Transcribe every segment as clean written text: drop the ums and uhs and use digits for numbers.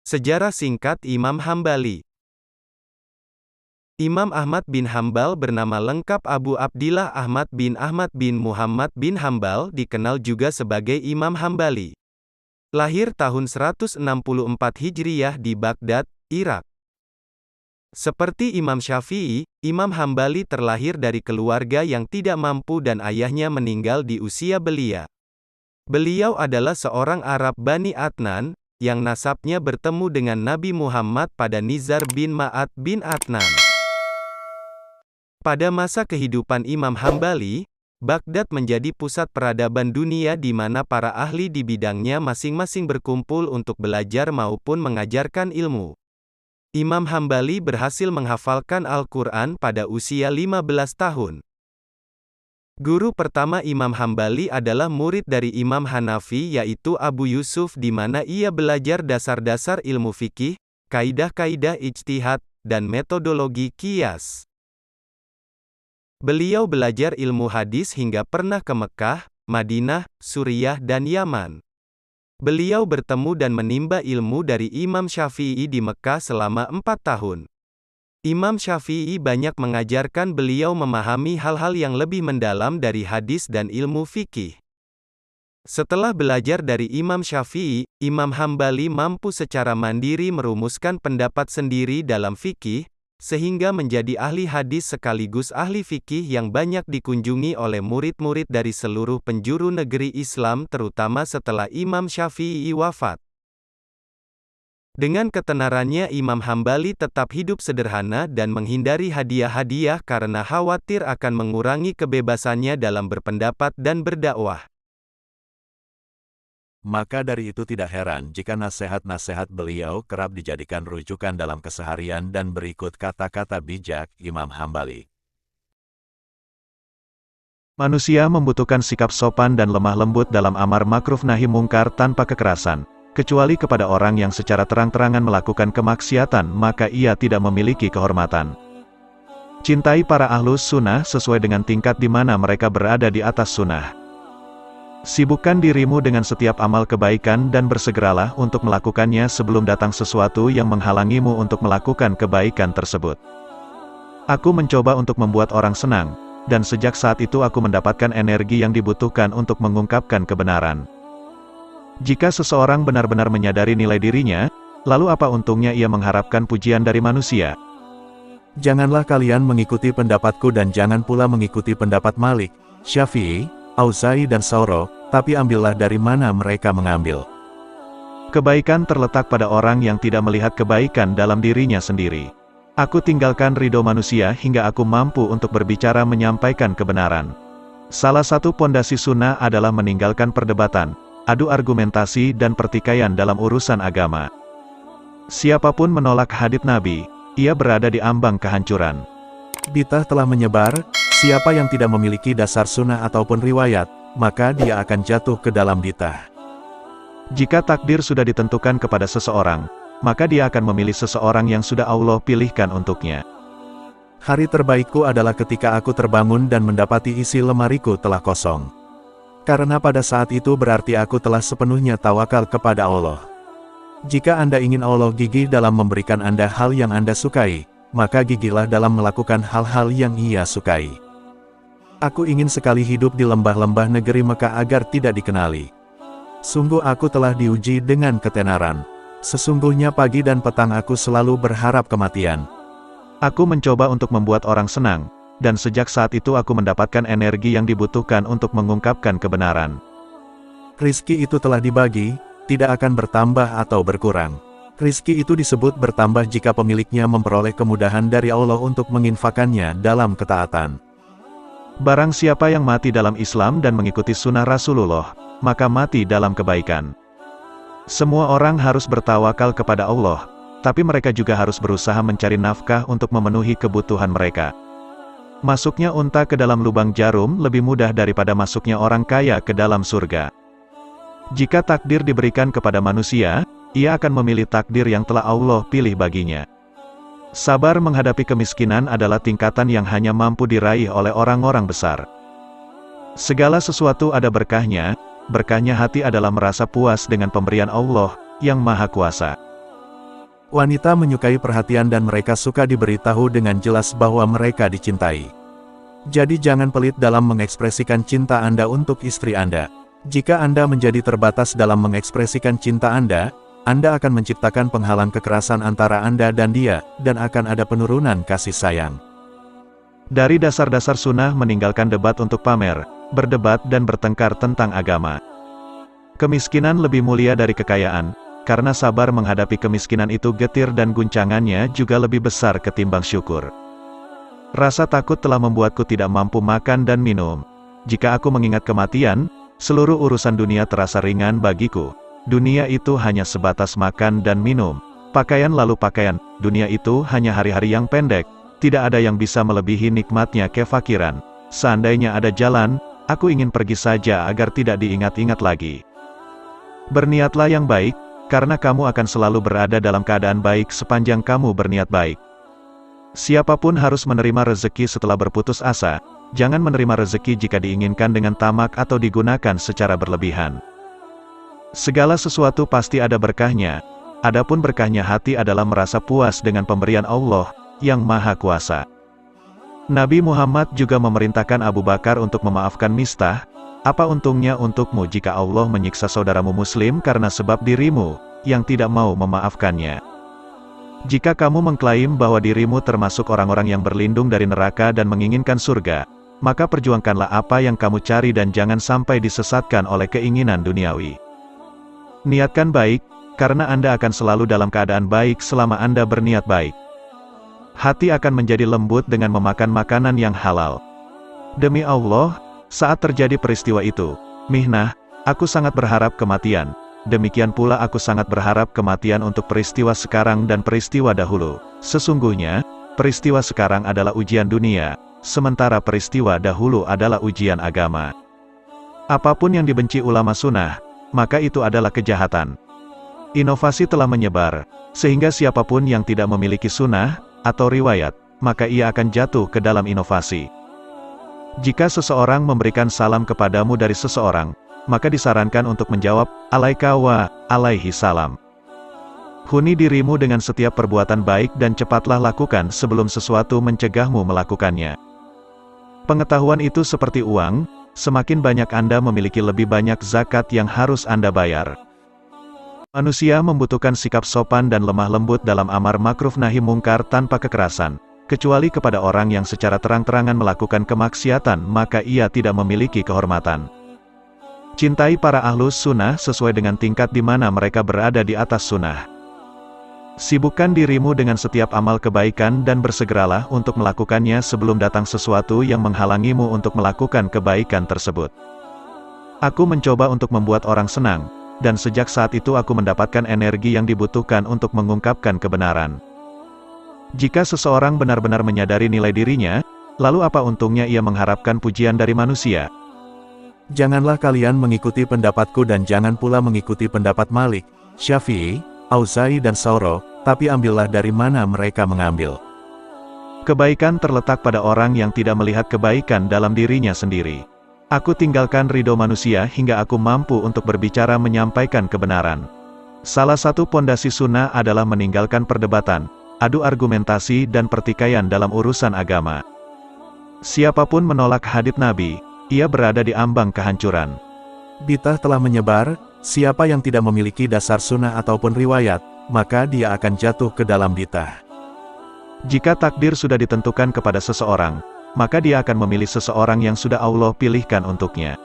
Sejarah singkat Imam Hambali. Imam Ahmad bin Hambal bernama lengkap Abu Abdillah Ahmad bin Muhammad bin Hambal, dikenal juga sebagai Imam Hambali. Lahir tahun 164 Hijriyah di Baghdad, Irak. Seperti Imam Syafi'i, Imam Hambali terlahir dari keluarga yang tidak mampu dan ayahnya meninggal di usia belia. Beliau adalah seorang Arab Bani Adnan, yang nasabnya bertemu dengan Nabi Muhammad pada Nizar bin Ma'ad bin Adnan. Pada masa kehidupan Imam Hambali, Baghdad menjadi pusat peradaban dunia di mana para ahli di bidangnya masing-masing berkumpul untuk belajar maupun mengajarkan ilmu. Imam Hambali berhasil menghafalkan Al-Quran pada usia 15 tahun. Guru pertama Imam Hambali adalah murid dari Imam Hanafi yaitu Abu Yusuf di mana ia belajar dasar-dasar ilmu fikih, kaidah-kaidah ijtihad, dan metodologi qiyas. Beliau belajar ilmu hadis hingga pernah ke Mekah, Madinah, Suriah dan Yaman. Beliau bertemu dan menimba ilmu dari Imam Syafi'i di Mekah selama 4 tahun. Imam Syafi'i banyak mengajarkan beliau memahami hal-hal yang lebih mendalam dari hadis dan ilmu fikih. Setelah belajar dari Imam Syafi'i, Imam Hambali mampu secara mandiri merumuskan pendapat sendiri dalam fikih, sehingga menjadi ahli hadis sekaligus ahli fikih yang banyak dikunjungi oleh murid-murid dari seluruh penjuru negeri Islam terutama setelah Imam Syafi'i wafat. Dengan ketenarannya Imam Hambali tetap hidup sederhana dan menghindari hadiah-hadiah karena khawatir akan mengurangi kebebasannya dalam berpendapat dan berdakwah. Maka dari itu tidak heran jika nasihat-nasihat beliau kerap dijadikan rujukan dalam keseharian dan berikut kata-kata bijak Imam Hambali. Manusia membutuhkan sikap sopan dan lemah lembut dalam amar ma'ruf nahi mungkar tanpa kekerasan. Kecuali kepada orang yang secara terang-terangan melakukan kemaksiatan, maka ia tidak memiliki kehormatan. Cintai para ahlus sunnah sesuai dengan tingkat di mana mereka berada di atas sunnah. Sibukkan dirimu dengan setiap amal kebaikan dan bersegeralah untuk melakukannya sebelum datang sesuatu yang menghalangimu untuk melakukan kebaikan tersebut. Aku mencoba untuk membuat orang senang, dan sejak saat itu aku mendapatkan energi yang dibutuhkan untuk mengungkapkan kebenaran. Jika seseorang benar-benar menyadari nilai dirinya, lalu apa untungnya ia mengharapkan pujian dari manusia? Janganlah kalian mengikuti pendapatku dan jangan pula mengikuti pendapat Malik, Syafi'i, Auza'i dan Sauro, tapi ambillah dari mana mereka mengambil. Kebaikan terletak pada orang yang tidak melihat kebaikan dalam dirinya sendiri. Aku tinggalkan ridho manusia hingga aku mampu untuk berbicara menyampaikan kebenaran. Salah satu pondasi sunnah adalah meninggalkan perdebatan, adu argumentasi dan pertikaian dalam urusan agama. Siapapun menolak hadits Nabi, ia berada di ambang kehancuran. Bid'ah telah menyebar, siapa yang tidak memiliki dasar sunnah ataupun riwayat, maka dia akan jatuh ke dalam bid'ah. Jika takdir sudah ditentukan kepada seseorang, maka dia akan memilih seseorang yang sudah Allah pilihkan untuknya. Hari terbaikku adalah ketika aku terbangun dan mendapati isi lemariku telah kosong. Karena pada saat itu berarti aku telah sepenuhnya tawakal kepada Allah. Jika Anda ingin Allah gigih dalam memberikan Anda hal yang Anda sukai, maka gigihlah dalam melakukan hal-hal yang Ia sukai. Aku ingin sekali hidup di lembah-lembah negeri Mekah agar tidak dikenali. Sungguh aku telah diuji dengan ketenaran. Sesungguhnya pagi dan petang aku selalu berharap kematian. Aku mencoba untuk membuat orang senang, dan sejak saat itu aku mendapatkan energi yang dibutuhkan untuk mengungkapkan kebenaran. Rizki itu telah dibagi, tidak akan bertambah atau berkurang. Rizki itu disebut bertambah jika pemiliknya memperoleh kemudahan dari Allah untuk menginfakannya dalam ketaatan. Barang siapa yang mati dalam Islam dan mengikuti sunnah Rasulullah, maka mati dalam kebaikan. Semua orang harus bertawakal kepada Allah, tapi mereka juga harus berusaha mencari nafkah untuk memenuhi kebutuhan mereka. Masuknya unta ke dalam lubang jarum lebih mudah daripada masuknya orang kaya ke dalam surga. Jika takdir diberikan kepada manusia, ia akan memilih takdir yang telah Allah pilih baginya. Sabar menghadapi kemiskinan adalah tingkatan yang hanya mampu diraih oleh orang-orang besar. Segala sesuatu ada berkahnya, berkahnya hati adalah merasa puas dengan pemberian Allah, yang Maha Kuasa. Wanita menyukai perhatian dan mereka suka diberitahu dengan jelas bahwa mereka dicintai. Jadi jangan pelit dalam mengekspresikan cinta Anda untuk istri Anda. Jika Anda menjadi terbatas dalam mengekspresikan cinta Anda akan menciptakan penghalang kekerasan antara Anda dan dia, dan akan ada penurunan kasih sayang. Dari dasar-dasar sunnah meninggalkan debat untuk pamer, berdebat dan bertengkar tentang agama. Kemiskinan lebih mulia dari kekayaan, karena sabar menghadapi kemiskinan itu getir dan guncangannya juga lebih besar ketimbang syukur. Rasa takut telah membuatku tidak mampu makan dan minum. Jika aku mengingat kematian, seluruh urusan dunia terasa ringan bagiku. Dunia itu hanya sebatas makan dan minum, pakaian lalu pakaian, dunia itu hanya hari-hari yang pendek. Tidak ada yang bisa melebihi nikmatnya kefakiran. Seandainya ada jalan, aku ingin pergi saja agar tidak diingat-ingat lagi. Berniatlah yang baik, karena kamu akan selalu berada dalam keadaan baik sepanjang kamu berniat baik. Siapapun harus menerima rezeki setelah berputus asa. Jangan menerima rezeki jika diinginkan dengan tamak atau digunakan secara berlebihan. Segala sesuatu pasti ada berkahnya. Adapun berkahnya hati adalah merasa puas dengan pemberian Allah yang Maha Kuasa. Nabi Muhammad juga memerintahkan Abu Bakar untuk memaafkan Mistah. Apa untungnya untukmu jika Allah menyiksa saudaramu muslim karena sebab dirimu yang tidak mau memaafkannya? Jika kamu mengklaim bahwa dirimu termasuk orang-orang yang berlindung dari neraka dan menginginkan surga, maka perjuangkanlah apa yang kamu cari dan jangan sampai disesatkan oleh keinginan duniawi. Niatkan baik, karena Anda akan selalu dalam keadaan baik selama Anda berniat baik. Hati akan menjadi lembut dengan memakan makanan yang halal. Demi Allah, saat terjadi peristiwa itu, mihnah, aku sangat berharap kematian. Demikian pula aku sangat berharap kematian untuk peristiwa sekarang dan peristiwa dahulu. Sesungguhnya, peristiwa sekarang adalah ujian dunia, sementara peristiwa dahulu adalah ujian agama. Apapun yang dibenci ulama sunnah, maka itu adalah kejahatan. Inovasi telah menyebar, sehingga siapapun yang tidak memiliki sunnah atau riwayat, maka ia akan jatuh ke dalam inovasi. Jika seseorang memberikan salam kepadamu dari seseorang, maka disarankan untuk menjawab, alaika wa alaihi salam. Huni dirimu dengan setiap perbuatan baik dan cepatlah lakukan sebelum sesuatu mencegahmu melakukannya. Pengetahuan itu seperti uang, semakin banyak Anda memiliki lebih banyak zakat yang harus Anda bayar. Manusia membutuhkan sikap sopan dan lemah lembut dalam amar makruf nahi mungkar tanpa kekerasan, kecuali kepada orang yang secara terang-terangan melakukan kemaksiatan maka ia tidak memiliki kehormatan. Cintai para ahlus sunnah sesuai dengan tingkat di mana mereka berada di atas sunnah. Sibukkan dirimu dengan setiap amal kebaikan dan bersegeralah untuk melakukannya sebelum datang sesuatu yang menghalangimu untuk melakukan kebaikan tersebut. Aku mencoba untuk membuat orang senang, dan sejak saat itu aku mendapatkan energi yang dibutuhkan untuk mengungkapkan kebenaran. Jika seseorang benar-benar menyadari nilai dirinya, lalu apa untungnya ia mengharapkan pujian dari manusia? Janganlah kalian mengikuti pendapatku dan jangan pula mengikuti pendapat Malik, Syafi'i, Auza'i dan Sauro, tapi ambillah dari mana mereka mengambil. Kebaikan terletak pada orang yang tidak melihat kebaikan dalam dirinya sendiri. Aku tinggalkan ridho manusia hingga aku mampu untuk berbicara menyampaikan kebenaran. Salah satu pondasi sunnah adalah meninggalkan perdebatan, adu argumentasi dan pertikaian dalam urusan agama. Siapapun menolak hadits Nabi, ia berada di ambang kehancuran. Bid'ah telah menyebar, siapa yang tidak memiliki dasar sunnah ataupun riwayat, maka dia akan jatuh ke dalam bid'ah. Jika takdir sudah ditentukan kepada seseorang, maka dia akan memilih seseorang yang sudah Allah pilihkan untuknya.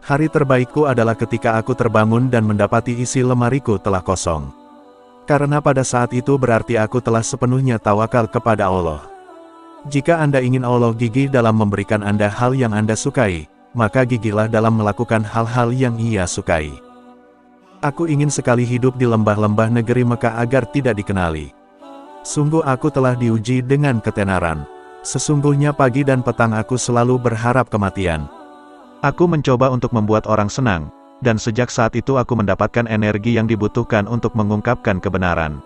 Hari terbaikku adalah ketika aku terbangun dan mendapati isi lemariku telah kosong. Karena pada saat itu berarti aku telah sepenuhnya tawakal kepada Allah. Jika Anda ingin Allah gigih dalam memberikan Anda hal yang Anda sukai, maka gigihlah dalam melakukan hal-hal yang Ia sukai. Aku ingin sekali hidup di lembah-lembah negeri Mekah agar tidak dikenali. Sungguh aku telah diuji dengan ketenaran. Sesungguhnya pagi dan petang aku selalu berharap kematian. Aku mencoba untuk membuat orang senang, dan sejak saat itu aku mendapatkan energi yang dibutuhkan untuk mengungkapkan kebenaran.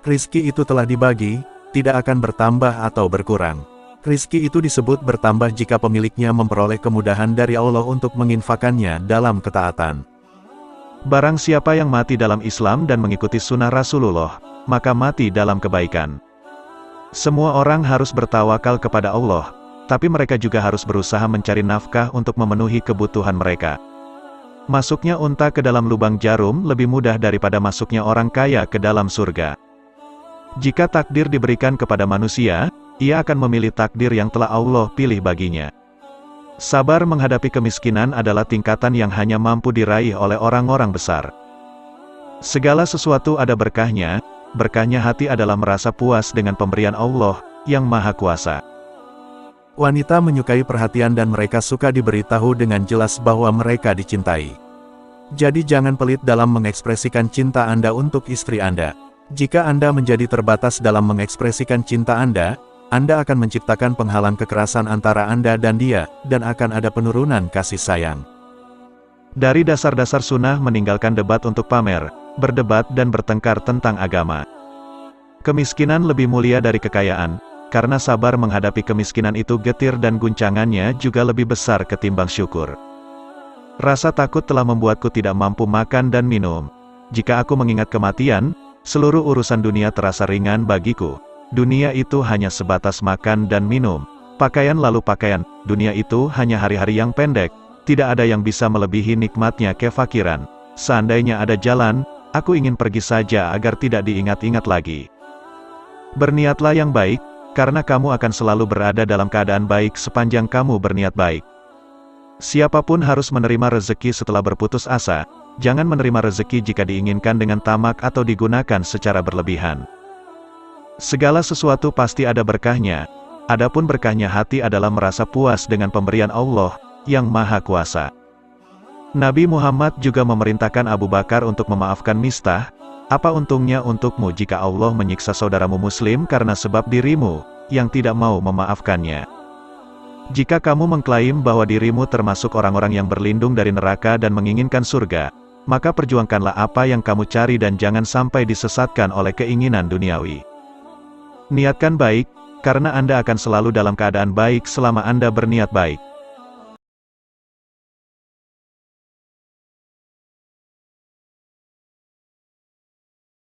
Rizki itu telah dibagi, tidak akan bertambah atau berkurang. Rizki itu disebut bertambah jika pemiliknya memperoleh kemudahan dari Allah untuk menginfakannya dalam ketaatan. Barang siapa yang mati dalam Islam dan mengikuti sunnah Rasulullah, maka mati dalam kebaikan. Semua orang harus bertawakal kepada Allah, tapi mereka juga harus berusaha mencari nafkah untuk memenuhi kebutuhan mereka. Masuknya unta ke dalam lubang jarum lebih mudah daripada masuknya orang kaya ke dalam surga. Jika takdir diberikan kepada manusia, ia akan memilih takdir yang telah Allah pilih baginya. Sabar menghadapi kemiskinan adalah tingkatan yang hanya mampu diraih oleh orang-orang besar. Segala sesuatu ada berkahnya, berkahnya hati adalah merasa puas dengan pemberian Allah, yang Maha Kuasa. Wanita menyukai perhatian dan mereka suka diberitahu dengan jelas bahwa mereka dicintai. Jadi jangan pelit dalam mengekspresikan cinta Anda untuk istri Anda. Jika Anda menjadi terbatas dalam mengekspresikan cinta Anda akan menciptakan penghalang kekerasan antara Anda dan dia, dan akan ada penurunan kasih sayang. Dari dasar-dasar sunnah meninggalkan debat untuk pamer, berdebat dan bertengkar tentang agama. Kemiskinan lebih mulia dari kekayaan, karena sabar menghadapi kemiskinan itu getir dan guncangannya juga lebih besar ketimbang syukur. Rasa takut telah membuatku tidak mampu makan dan minum. Jika aku mengingat kematian, seluruh urusan dunia terasa ringan bagiku. Dunia itu hanya sebatas makan dan minum, pakaian lalu pakaian. Dunia itu hanya hari-hari yang pendek, tidak ada yang bisa melebihi nikmatnya kefakiran. Seandainya ada jalan, aku ingin pergi saja agar tidak diingat-ingat lagi. Berniatlah yang baik, karena kamu akan selalu berada dalam keadaan baik sepanjang kamu berniat baik. Siapapun harus menerima rezeki setelah berputus asa, jangan menerima rezeki jika diinginkan dengan tamak atau digunakan secara berlebihan. Segala sesuatu pasti ada berkahnya, adapun berkahnya hati adalah merasa puas dengan pemberian Allah, yang Maha Kuasa. Nabi Muhammad juga memerintahkan Abu Bakar untuk memaafkan Mistah. Apa untungnya untukmu jika Allah menyiksa saudaramu muslim karena sebab dirimu, yang tidak mau memaafkannya? Jika kamu mengklaim bahwa dirimu termasuk orang-orang yang berlindung dari neraka dan menginginkan surga, maka perjuangkanlah apa yang kamu cari dan jangan sampai disesatkan oleh keinginan duniawi. Niatkan baik, karena Anda akan selalu dalam keadaan baik selama Anda berniat baik.